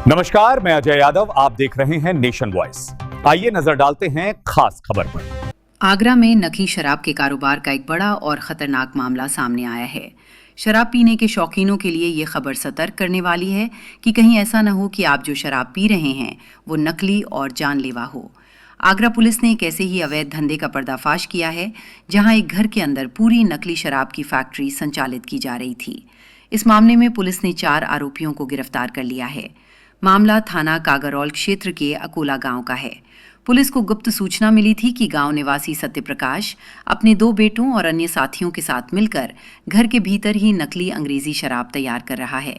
नमस्कार, मैं अजय यादव। आप देख रहे हैं नेशन वॉइस। आइए नजर डालते हैं खास खबर पर। आगरा में नकली शराब के कारोबार का एक बड़ा और खतरनाक मामला सामने आया है। शराब पीने के शौकीनों के लिए ये खबर सतर्क करने वाली है कि कहीं ऐसा न हो कि आप जो शराब पी रहे हैं वो नकली और जानलेवा हो। आगरा पुलिस ने एक ऐसे ही अवैध धंधे का पर्दाफाश किया है, जहां एक घर के अंदर पूरी नकली शराब की फैक्ट्री संचालित की जा रही थी। इस मामले में पुलिस ने 4 आरोपियों को गिरफ्तार कर लिया है। मामला थाना कागरौल क्षेत्र के अकोला गांव का है। पुलिस को गुप्त सूचना मिली थी कि गांव निवासी सत्यप्रकाश अपने 2 बेटों और अन्य साथियों के साथ मिलकर घर के भीतर ही नकली अंग्रेजी शराब तैयार कर रहा है।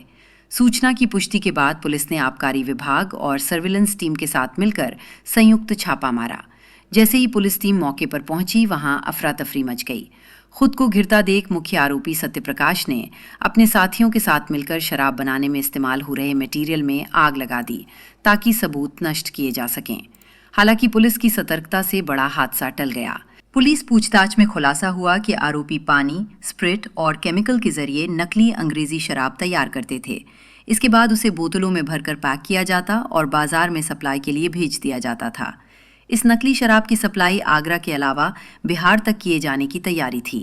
सूचना की पुष्टि के बाद पुलिस ने आबकारी विभाग और सर्विलेंस टीम के साथ मिलकर संयुक्त छापा मारा। जैसे ही पुलिस टीम मौके पर पहुंची, वहां अफरा तफरी मच गई। खुद को घिरता देख मुख्य आरोपी सत्यप्रकाश ने अपने साथियों के साथ मिलकर शराब बनाने में इस्तेमाल हो रहे मटेरियल में आग लगा दी ताकि सबूत नष्ट किए जा सकें। हालांकि पुलिस की सतर्कता से बड़ा हादसा टल गया। पुलिस पूछताछ में खुलासा हुआ कि आरोपी पानी, स्प्रिट और केमिकल के जरिए नकली अंग्रेजी शराब तैयार करते थे। इसके बाद उसे बोतलों में भरकर पैक किया जाता और बाजार में सप्लाई के लिए भेज दिया जाता था। इस नकली शराब की सप्लाई आगरा के अलावा बिहार तक किए जाने की तैयारी थी।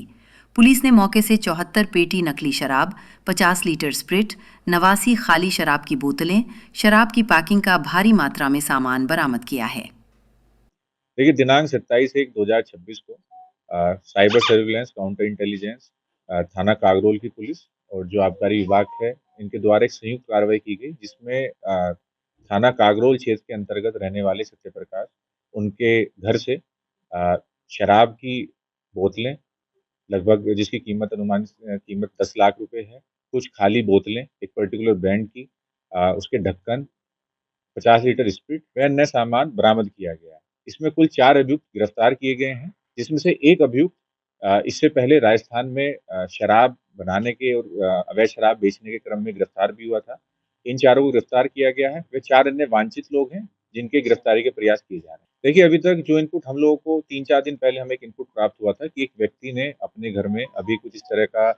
पुलिस ने मौके से 74 पेटी नकली शराब, 50 लीटर स्प्रिट, 89 खाली शराब की बोतलें, शराब की पैकिंग का भारी मात्रा में सामान बरामद किया है। देखिए, दिनांक 27/1/2026 को साइबर सर्विलांस, काउंटर इंटेलिजेंस, थाना कागरोल की पुलिस और जो आबकारी विभाग है, इनके द्वारा एक संयुक्त कार्रवाई की गई, जिसमें थाना कागरोल क्षेत्र के अंतर्गत रहने वाले सत्यप्रकाश, उनके घर से शराब की बोतलें लगभग जिसकी कीमत अनुमानित कीमत 10 लाख रुपए है, कुछ खाली बोतलें एक पर्टिकुलर ब्रांड की, उसके ढक्कन, 50 लीटर स्प्रिट व अन्य सामान बरामद किया गया है। इसमें कुल 4 अभियुक्त गिरफ्तार किए गए हैं, जिसमें से एक अभियुक्त इससे पहले राजस्थान में शराब बनाने के और अवैध शराब बेचने के क्रम में गिरफ्तार भी हुआ था। इन चारों को गिरफ्तार किया गया है। वे 4 अन्य वांछित लोग हैं, जिनके गिरफ्तारी के प्रयास किए जा रहे हैं। देखिए, अभी तक जो इनपुट हम लोगों को 3-4 दिन पहले हमें एक इनपुट प्राप्त हुआ था कि एक व्यक्ति ने अपने घर में अभी कुछ इस तरह का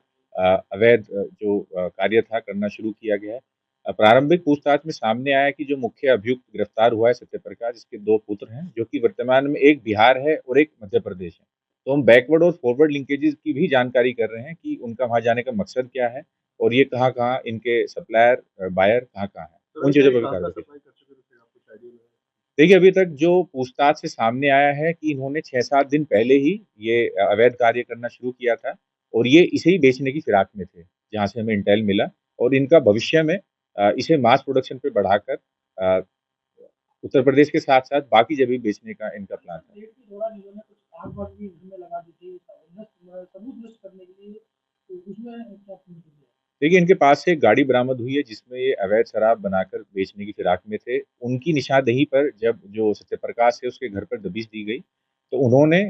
अवैध जो कार्य था करना शुरू किया गया है। प्रारंभिक पूछताछ में सामने आया कि जो मुख्य अभियुक्त गिरफ्तार हुआ है सत्यप्रकाश, इसके 2 पुत्र हैं, जो कि वर्तमान में एक बिहार है और एक मध्य प्रदेश है। तो हम बैकवर्ड और फॉरवर्ड लिंकेजेस की भी जानकारी कर रहे हैं कि उनका वहाँ जाने का मकसद क्या है और ये कहाँ-कहाँ इनके सप्लायर, बायर कहाँ-कहाँ हैं। उन चीज़ों पर भी कार्रवाई की। देखिए, अभी तक जो पूछताछ से सामने आया है कि इन्होंने 6-7 दिन पहले ही ये अवैध कार्य करना शुरू किया था और ये इसे ही बेचने की फिराक में थे, जहाँ से हमें इंटेल मिला और इनका भविष्य में इसे मास प्रोडक्शन पे बढ़ाकर उत्तर प्रदेश के साथ-साथ बाकी जगह भी बेचने का इनका प्लान है। देखिए, इनके पास से एक गाड़ी बरामद हुई है, जिसमें ये अवैध शराब बनाकर बेचने की फिराक में थे। उनकी निशानदेही पर जब जो सत्यप्रकाश है, उसके घर पर दबिश दी गई, तो उन्होंने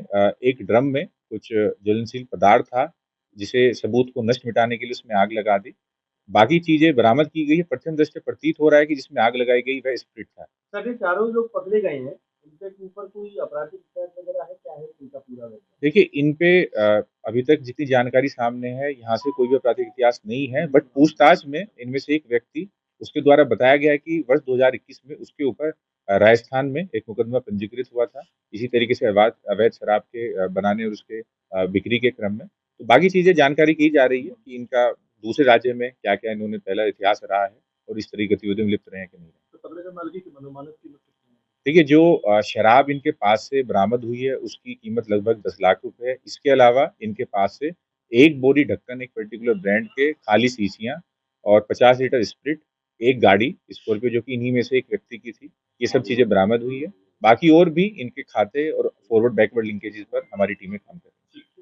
एक ड्रम में कुछ ज्वलनशील पदार्थ था, जिसे सबूत को नष्ट मिटाने के लिए उसमें आग लगा दी। बाकी चीज़ें बरामद की गई है। प्रथम दृष्टया प्रतीत हो रहा है कि जिसमें आग लगाई गई वह स्प्रिट था। सर, ये चारों लोग पकड़े गए हैं, इनके ऊपर कोई आपराधिक शिकायत वगैरह है? क्या है इनका पूरा वैसे? देखिए, इन पे अभी तक जितनी जानकारी सामने है, यहाँ से कोई भी आपराधिक इतिहास नहीं है, बट पूछताछ में इनमें से एक व्यक्ति, उसके द्वारा बताया गया है कि वर्ष 2021 में उसके ऊपर राजस्थान में एक मुकदमा पंजीकृत हुआ था, इसी तरीके से अवैध शराब के बनाने और उसके बिक्री के क्रम में। तो बाकी चीज़ें जानकारी की जा रही है कि इनका दूसरे राज्य में क्या-क्या इन्होंने पहला इतिहास रहा है और इस तरह की गतिविधियों में लिप्त रहे हैं कि नहीं। तो पकड़े गए माल की अनुमानित कीमत कितनी है? देखिए, जो शराब इनके पास से बरामद हुई है, उसकी कीमत लगभग 10 लाख रुपए है। इसके अलावा इनके पास से एक बोरी ढक्कन, एक पर्टिकुलर ब्रांड के खाली शीशियाँ और 50 लीटर स्प्रिट, एक गाड़ी स्कॉर्पियो जो कि इन्हीं में से एक व्यक्ति की थी, ये सब चीज़ें बरामद हुई है। बाकी और भी इनके खाते और फॉरवर्ड बैकवर्ड लिंकेजेस पर हमारी टीमें काम कर रही हैं।